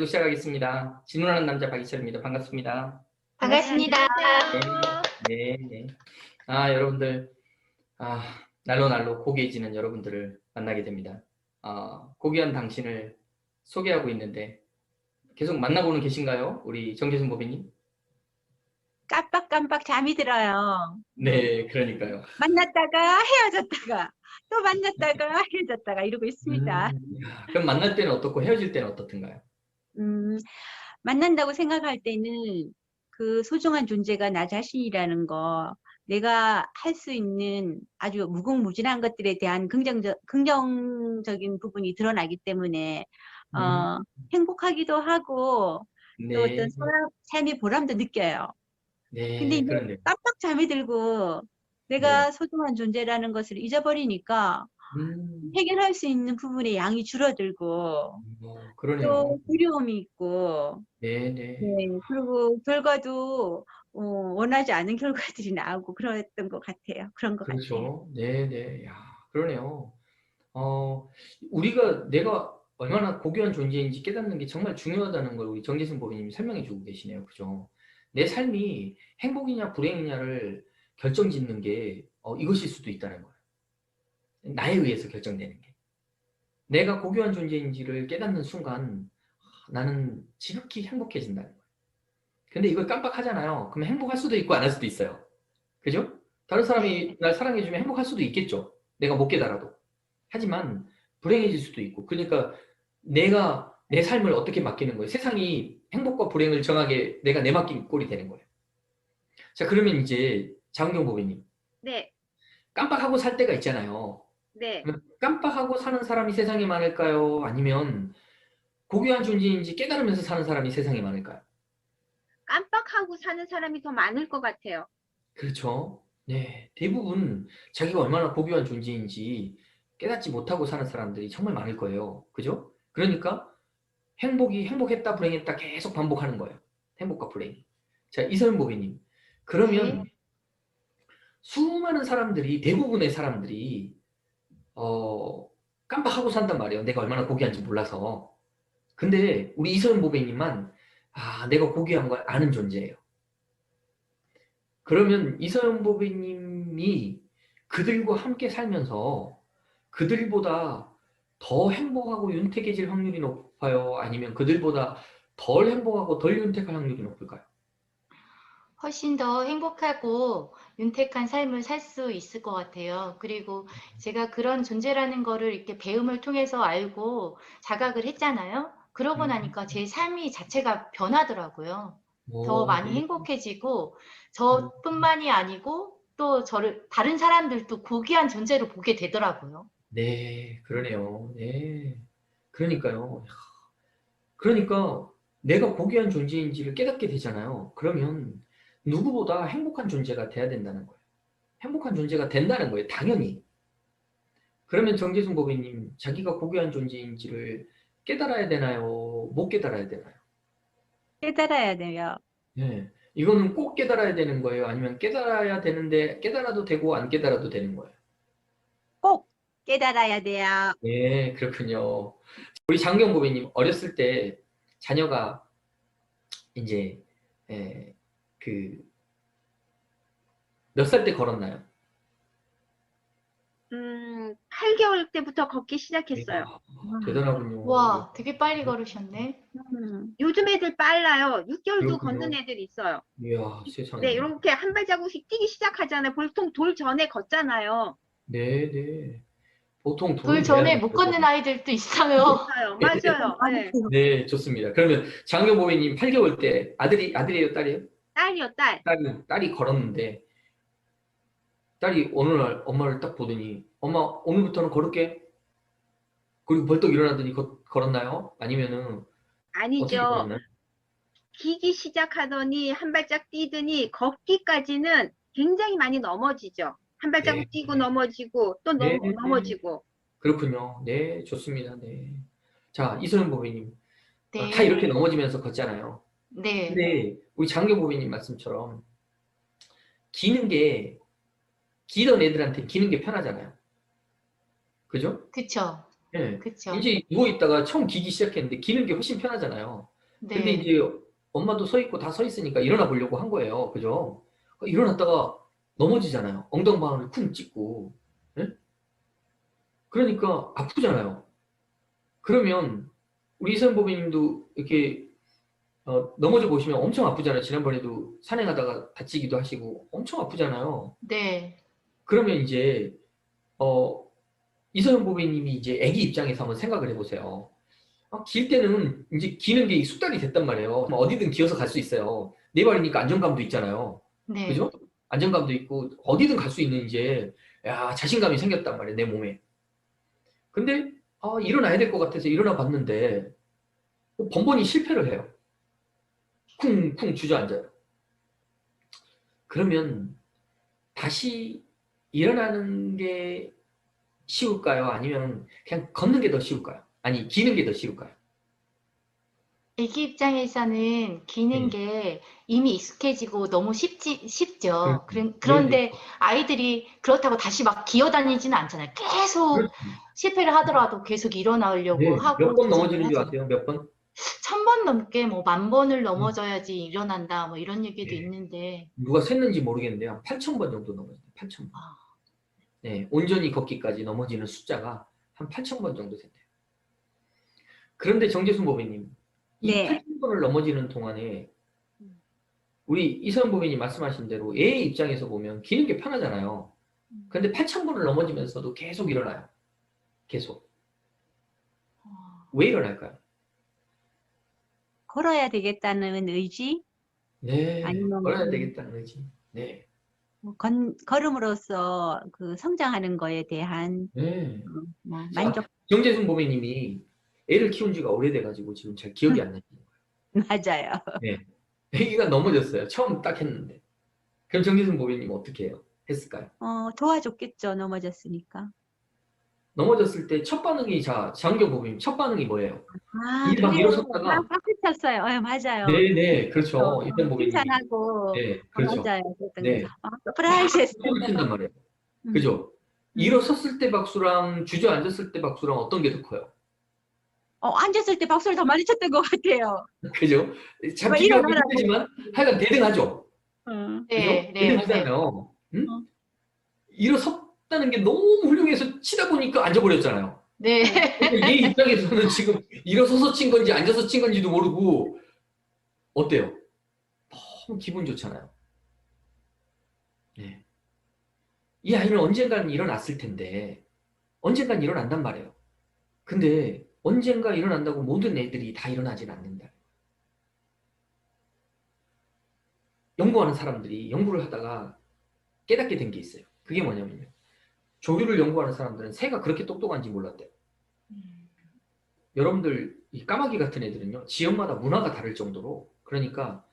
시작하겠습니다. 진훈하는 남자 박희철입니다. 반갑습니다. 반갑습니다. 네, 네. 여러분들, 날로 날로 고귀해지는 여러분들을 만나게 됩니다. 고귀한 당신을 소개하고 있는데 계속 만나고는 계신가요? 우리 정재순 보배님? 깜빡깜빡 잠이 들어요. 네, 그러니까요. 만났다가 헤어졌다가 또 만났다가 헤어졌다가 이러고 있습니다. 그럼 만날 때는 어떻고 헤어질 때는 어떻든가요? 만난다고 생각할 때는 그 소중한 존재가 나 자신이라는 거, 내가 할 수 있는 아주 무궁무진한 것들에 대한 긍정적인 부분이 드러나기 때문에 행복하기도 하고 또 어떤 네, 삶의 보람도 느껴요. 근데 네, 이제 그런데, 깜빡 잠이 들고 네. 내가 소중한 존재라는 것을 잊어버리니까 해결할 수 있는 부분의 양이 줄어들고 그러네요. 또 두려움이 있고 네, 네. 네, 그리고 결과도 원하지 않은 결과들이 나오고 그랬던 것 같아요. 그런 것 같아요. 그렇죠. 네, 네. 야, 그러네요. 내가 얼마나 고귀한 존재인지 깨닫는 게 정말 중요하다는 걸 우리 정재승 보배님이 설명해 주고 계시네요. 그죠? 내 삶이 행복이냐 불행이냐를 결정짓는 게 이것일 수도 있다는 거예요. 나에 의해서 결정되는 게. 내가 고귀한 존재인지를 깨닫는 순간 나는 지극히 행복해진다는 거예요. 근데 이걸 깜빡하잖아요. 그럼 행복할 수도 있고 안 할 수도 있어요. 그죠? 다른 사람이 날 사랑해주면 행복할 수도 있겠죠. 내가 못 깨달아도. 하지만 불행해질 수도 있고. 그러니까 내가 내 삶을 어떻게 맡기는 거예요? 세상이 행복과 불행을 정하게 내가 내맡긴 꼴이 되는 거예요. 자, 그러면 이제 장은경 보배님. 네, 깜빡하고 살 때가 있잖아요. 네. 그러면 깜빡하고 사는 사람이 세상에 많을까요? 아니면 고귀한 존재인지 깨달으면서 사는 사람이 세상에 많을까요? 깜빡하고 사는 사람이 더 많을 것 같아요. 그렇죠. 네. 대부분 자기가 얼마나 고귀한 존재인지 깨닫지 못하고 사는 사람들이 정말 많을 거예요. 그죠? 그러니까 행복했다, 불행했다 계속 반복하는 거예요. 행복과 불행이. 자, 이서연 보배님. 그러면 수많은 사람들이, 대부분의 사람들이, 깜빡하고 산단 말이에요. 내가 얼마나 고귀한지 몰라서. 근데 우리 이서연 보배님만, 내가 고귀한 걸 아는 존재예요. 그러면 이서연 보배님이 그들과 함께 살면서 그들보다 더 행복하고 윤택해질 확률이 높아요? 아니면 그들보다 덜 행복하고 덜 윤택할 확률이 높을까요? 훨씬 더 행복하고 윤택한 삶을 살 수 있을 것 같아요. 그리고 제가 그런 존재라는 거를 이렇게 배움을 통해서 알고 자각을 했잖아요. 그러고 나니까 제 삶이 자체가 변하더라고요. 더 많이 네. 행복해지고 저뿐만이 아니고 또 다른 사람들도 고귀한 존재로 보게 되더라고요. 네, 그러네요. 네. 그러니까요. 그러니까 내가 고귀한 존재인지를 깨닫게 되잖아요. 그러면 누구보다 행복한 존재가 돼야 된다는 거예요. 행복한 존재가 된다는 거예요. 당연히. 그러면 정재순 고객님, 자기가 고귀한 존재인지를 깨달아야 되나요? 못 깨달아야 되나요? 깨달아야 돼요. 네. 이거는 꼭 깨달아야 되는 거예요? 아니면 깨달아야 되는데 깨달아도 되고 안 깨달아도 되는 거예요? 꼭 깨달아야 돼요. 네, 그렇군요. 우리 장경 고객님, 어렸을 때 자녀가 이제 그 몇 살 때 걸었나요? 8개월 때부터 걷기 시작했어요. 대단하군요. 와, 되게 빨리 걸으셨네. 요즘 애들 빨라요. 6개월도 그렇군요. 걷는 애들 있어요. 이야, 세상에. 네, 이렇게 한 발자국씩 뛰기 시작하잖아요. 보통 돌 전에 걷잖아요. 네, 네. 보통 돌 전에 못 걷는 아이들도 있어요. 맞아요. 네. 네, 좋습니다. 그러면 장경 보배님 8개월 때 아들이에요, 딸이에요? 딸이요, 딸. 딸이 걸었는데 딸이 어느 날 엄마를 딱 보더니 엄마 오늘부터는 걸을게. 그리고 벌떡 일어나더니 걸었나요? 아니면은 어떻게 아니죠. 걸었나요? 기기 시작하더니 한 발짝 뛰더니 걷기까지는 굉장히 많이 넘어지죠. 한 발자국 네. 뛰고 넘어지고 또 네, 넘어지고. 그렇군요. 네, 좋습니다. 네. 자, 이소연 보배님. 네. 다 이렇게 넘어지면서 걷잖아요. 네. 근데 우리 장경 보배님 말씀처럼 기던 애들한테 기는 게 편하잖아요. 그죠? 그쵸. 네. 그쵸. 이제 누워있다가 처음 기기 시작했는데 기는 게 훨씬 편하잖아요. 근데 네. 이제 엄마도 서 있고 다 서 있으니까 일어나 보려고 한 거예요. 그죠? 일어났다가 넘어지잖아요. 엉덩방아를 쿵 찍고. 예? 그러니까 아프잖아요. 그러면 우리 이선 보배님도 이렇게 넘어져 보시면 엄청 아프잖아요. 지난번에도 산행하다가 다치기도 하시고 엄청 아프잖아요. 네. 그러면 이제 어, 이서영 보배님이 이제 아기 입장에서 한번 생각을 해보세요. 길 때는 이제 기는 게 숙달이 됐단 말이에요. 뭐 어디든 기어서 갈 수 있어요. 네 발이니까 안정감도 있잖아요. 네. 그죠? 안정감도 있고 어디든 갈 수 있는 이제 야 자신감이 생겼단 말이에요. 내 몸에. 근데 일어나야 될 것 같아서 일어나 봤는데 번번이 실패를 해요. 쿵쿵 주저앉아요. 그러면 다시 일어나는 게 쉬울까요? 아니면 그냥 걷는 게 더 쉬울까요? 아니 기는 게 더 쉬울까요? 애기 입장에서는 기는 네. 게 이미 익숙해지고 너무 쉽죠. 그렇죠. 네네. 그런데 아이들이 그렇다고 다시 막 기어다니지는 않잖아요. 계속 그렇죠. 실패를 하더라도 계속 일어나려고 네. 몇 하고 번 도전을 넘어지는 줄 하죠. 아세요? 몇 번? 1000번 넘게 뭐 10,000번을 음. 넘어져야지 일어난다 뭐 이런 얘기도 네. 있는데 누가 셌는지 모르겠는데요. 한 8,000번 정도 넘어져요. 8,000번. 아, 네. 온전히 걷기까지 넘어지는 숫자가 한 8,000번 정도 된대요. 그런데 정재순 보배님, 이 네. 8,000번을 넘어지는 동안에 우리 이서영 보배님 말씀하신 대로 애의 입장에서 보면 기는 게 편하잖아요. 근데 8,000번을 넘어지면서도 계속 일어나요. 계속. 어, 왜 일어날까요? 걸어야 되겠다는 의지? 네. 아니면 걸어야 되겠다는 의지. 네. 걸음으로써 그 성장하는 거에 대한 네. 뭐 자, 만족. 정재순 보배님이 애를 키운 지가 오래돼가지고 지금 잘 기억이 안 나요. 맞아요. 네. 애기가 넘어졌어요. 처음 딱 했는데. 그럼 정재순 보배님 어떻게 해요? 했을까요? 도와줬겠죠. 넘어졌으니까. 넘어졌을 때 첫 반응이 장경 보배님 첫 반응이 뭐예요? 막 그래요. 일어섰다가 박수 쳤어요. 맞아요. 네네 그렇죠. 이선 보배님이 칭찬하고, 네 그렇죠. 맞아요. 그랬던 네 프라이시스. 박수를 친단 말이에요. 음, 그죠? 음. 일어섰을 때 박수랑 주저앉았을 때 박수랑 어떤 게 더 커요? 앉았을 때 박수를 더 많이 쳤던 것 같아요. 그죠? 참 뭐 비교하기 일어나라고. 힘들지만 하여간 대등하죠. 응. 그죠? 네, 네, 네. 대등하잖아요. 응? 어. 일어섰다는 게 너무 훌륭해서 치다 보니까 앉아버렸잖아요. 네. 근데 얘 입장에서는 지금 일어서서 친 건지 앉아서 친 건지도 모르고 어때요? 너무 기분 좋잖아요. 네. 이 아이는 언젠가는 일어났을 텐데 언젠간 일어난단 말이에요. 근데 언젠가 일어난다고 모든 애들이 다 일어나진 않는다. 연구하는 사람들이 연구를 하다가 깨닫게 된 게 있어요. 그게 뭐냐면요. 조류를 연구하는 사람들은 새가 그렇게 똑똑한지 몰랐대요. 여러분들 이 까마귀 같은 애들은요. 지역마다 문화가 다를 정도로 그러니까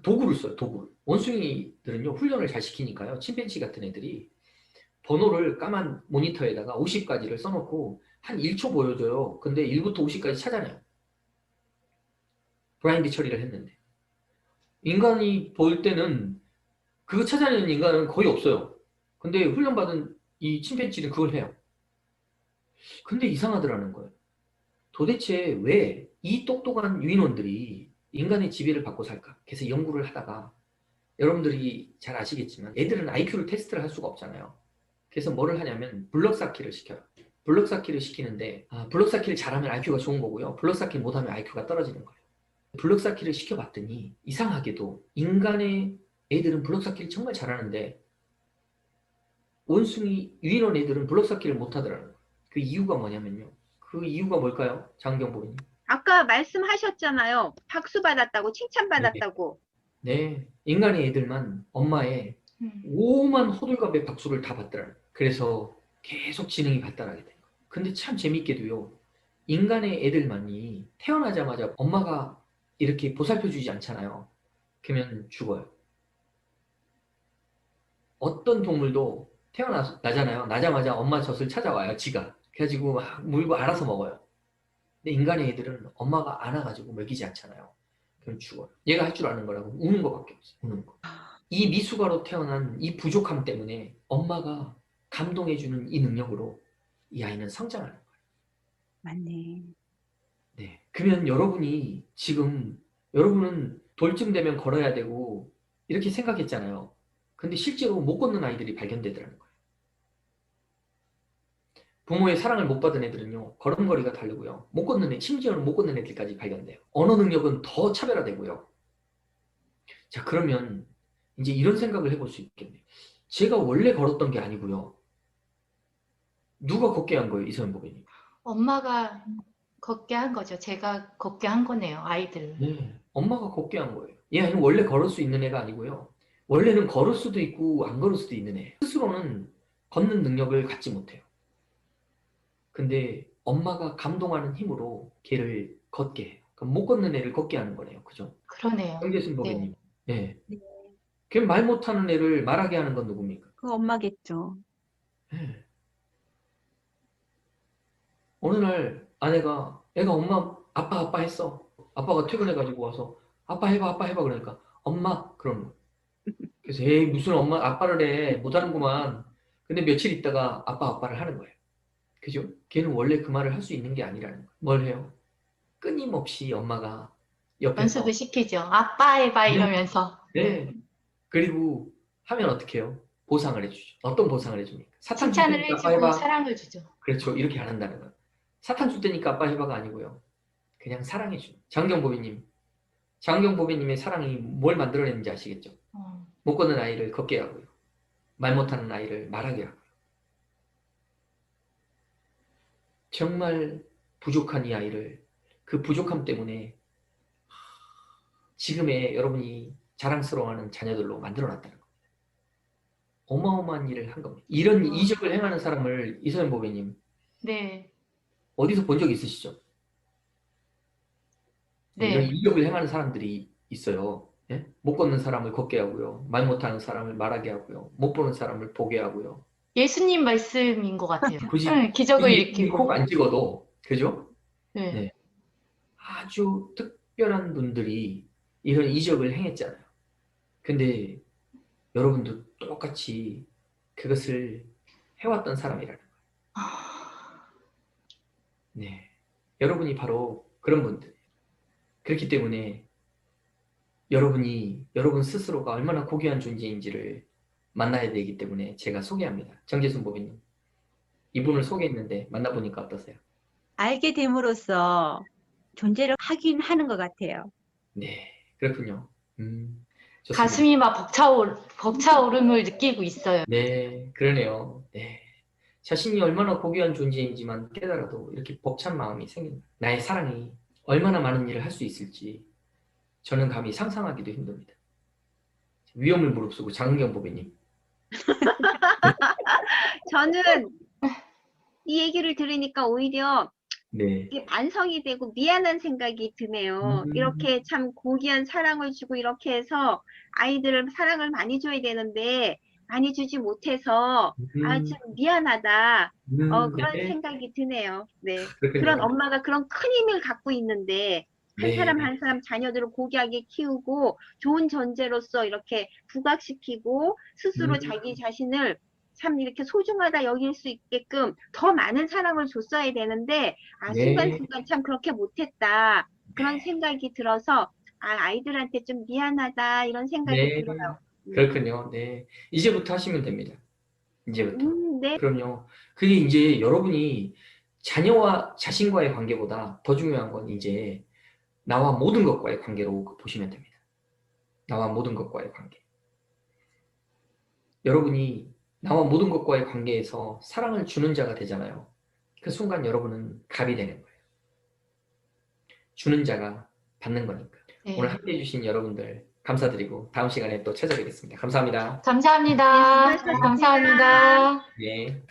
도구를 써요. 도구를. 원숭이들은요. 훈련을 잘 시키니까요. 침팬지 같은 애들이 번호를 까만 모니터에다가 50가지를 써놓고 한 1초 보여줘요. 근데 1부터 50까지 찾아내요. 브라인드 처리를 했는데. 인간이 볼 때는 그거 찾아내는 인간은 거의 없어요. 근데 훈련받은 이 침팬지는 그걸 해요. 근데 이상하더라는 거예요. 도대체 왜 이 똑똑한 유인원들이 인간의 지배를 받고 살까? 그래서 연구를 하다가 여러분들이 잘 아시겠지만 애들은 IQ를 테스트를 할 수가 없잖아요. 그래서 뭐를 하냐면 블럭 쌓기를 시켜요. 블럭 쌓기를 시키는데 블럭 쌓기를 잘하면 IQ가 좋은 거고요. 블럭 쌓기 못하면 IQ가 떨어지는 거예요. 블럭 쌓기를 시켜봤더니 이상하게도 인간의 애들은 블럭 쌓기를 정말 잘하는데 원숭이 유인원 애들은 블럭 쌓기를 못하더라는 거예요. 그 이유가 뭐냐면요. 그 이유가 뭘까요? 장경 보이님. 아까 말씀하셨잖아요. 박수 받았다고, 네. 칭찬받았다고. 네. 인간의 애들만 엄마의 오만 호들갑의 박수를 다 받더라는 거예요. 그래서 계속 지능이 발달하게 된 거예요. 근데 참 재밌게도요. 인간의 애들만이 태어나자마자 엄마가 이렇게 보살펴주지 않잖아요. 그러면 죽어요. 어떤 동물도 태어나잖아요. 나자마자 엄마 젖을 찾아와요. 지가. 그래가지고 막 물고 알아서 먹어요. 근데 인간의 애들은 엄마가 안아가지고 먹이지 않잖아요. 그럼 죽어요. 얘가 할 줄 아는 거라고 우는 거밖에 없어요. 우는 거. 이 미숙아로 태어난 이 부족함 때문에 엄마가 감동해주는 이 능력으로 이 아이는 성장하는 거예요. 맞네. 네. 그러면 여러분이 지금 여러분은 돌쯤 되면 걸어야 되고 이렇게 생각했잖아요. 근데 실제로 못 걷는 아이들이 발견되더라는 거예요. 부모의 사랑을 못 받은 애들은요, 걸음걸이가 다르고요. 못 걷는 애, 심지어는 못 걷는 애들까지 발견돼요. 언어 능력은 더 차별화되고요. 자, 그러면 이제 이런 생각을 해볼 수 있겠네요. 제가 원래 걸었던 게 아니고요. 누가 걷게 한 거예요, 이소연 보배님? 엄마가 걷게 한 거죠. 제가 걷게 한 거네요, 아이들을. 네, 엄마가 걷게 한 거예요. 얘 아니면 원래 걸을 수 있는 애가 아니고요. 원래는 걸을 수도 있고 안 걸을 수도 있는 애. 스스로는 걷는 능력을 갖지 못해요. 근데 엄마가 감동하는 힘으로 걔를 걷게 해요. 그럼 못 걷는 애를 걷게 하는 거네요. 그죠? 그러네요. 정재순 네. 보배님. 네. 네. 그럼 말 못하는 애를 말하게 하는 건 누굽니까? 그 엄마겠죠. 네. 어느 날 아내가 애가 엄마 아빠 했어. 아빠가 퇴근해가지고 와서 아빠 해봐 그러니까 엄마 그러는 거예요. 그래서 에이 무슨 엄마 아빠를 해 못하는구만. 근데 며칠 있다가 아빠를 하는 거예요. 그죠? 걔는 원래 그 말을 할 수 있는 게 아니라는 거예요. 뭘 해요? 끊임없이 엄마가 옆에서 연습을 시키죠. 아빠 해봐 네. 이러면서. 네. 그리고 하면 어떻게 해요? 보상을 해주죠. 어떤 보상을 해줍니까? 사탕 줄 칭찬을 테니까 아빠 해주고 해봐. 사랑을 주죠. 그렇죠. 이렇게 안 한다는 거예요. 사탕 줄 테니까 아빠 해봐가 아니고요. 그냥 사랑해주죠. 장경 보배님의 사랑이 뭘 만들어내는지 아시겠죠? 못 걷는 아이를 걷게 하고요. 말 못하는 아이를 말하게 하고요. 정말 부족한 이 아이를 그 부족함 때문에 지금의 여러분이 자랑스러워하는 자녀들로 만들어놨다는 겁니다. 어마어마한 일을 한 겁니다. 이런 이적을 행하는 사람을 이소연 보배님 네. 어디서 본 적 있으시죠? 네. 이런 이적을 행하는 사람들이 있어요. 예? 못 걷는 사람을 걷게 하고요. 말 못하는 사람을 말하게 하고요. 못 보는 사람을 보게 하고요. 예수님 말씀인 것 같아요. 굳이 응, 기적을 일으키고. 꼭 안 찍어도 그죠? 네. 네. 아주 특별한 분들이 이런 이적을 행했잖아요. 근데 여러분도 똑같이 그것을 해왔던 사람이라는 거예요. 네. 여러분이 바로 그런 분들. 그렇기 때문에 여러분 스스로가 얼마나 고귀한 존재인지를 만나야 되기 때문에 제가 소개합니다. 정재순 보배님. 이분을 소개했는데 만나보니까 어떠세요? 알게 됨으로써 존재를 하긴 하는 것 같아요. 네, 그렇군요. 좋습니다. 가슴이 막 벅차오름을 느끼고 있어요. 네, 그러네요. 네. 자신이 얼마나 고귀한 존재인지만 깨달아도 이렇게 벅찬 마음이 생깁니다. 나의 사랑이 얼마나 많은 일을 할 수 있을지 저는 감히 상상하기도 힘듭니다. 위험을 무릅쓰고 장은경 보배님. 저는 이 얘기를 들으니까 오히려 네. 이게 반성이 되고 미안한 생각이 드네요. 이렇게 참 고귀한 사랑을 주고 이렇게 해서 아이들을 사랑을 많이 줘야 되는데 많이 주지 못해서 참 미안하다. 그런 네. 생각이 드네요. 네. 그렇군요. 그런 엄마가 그런 큰 힘을 갖고 있는데 한 네. 사람 한 사람 자녀들을 고귀하게 키우고 좋은 존재로서 이렇게 부각시키고 스스로 자기 자신을 참 이렇게 소중하다 여길 수 있게끔 더 많은 사랑을 줬어야 되는데 네. 순간순간 참 그렇게 못했다. 그런 생각이 들어서 아이들한테 좀 미안하다 이런 생각이 네. 들어요. 그렇군요. 네. 이제부터 하시면 됩니다. 이제부터. 네. 그럼요. 그게 이제 여러분이 자녀와 자신과의 관계보다 더 중요한 건 이제 나와 모든 것과의 관계로 보시면 됩니다. 나와 모든 것과의 관계. 여러분이 나와 모든 것과의 관계에서 사랑을 주는 자가 되잖아요. 그 순간 여러분은 갑이 되는 거예요. 주는 자가 받는 거니까. 네. 오늘 함께해 주신 여러분들 감사드리고 다음 시간에 또 찾아뵙겠습니다. 감사합니다. 감사합니다. 네, 수고하셨습니다. 감사합니다. 네.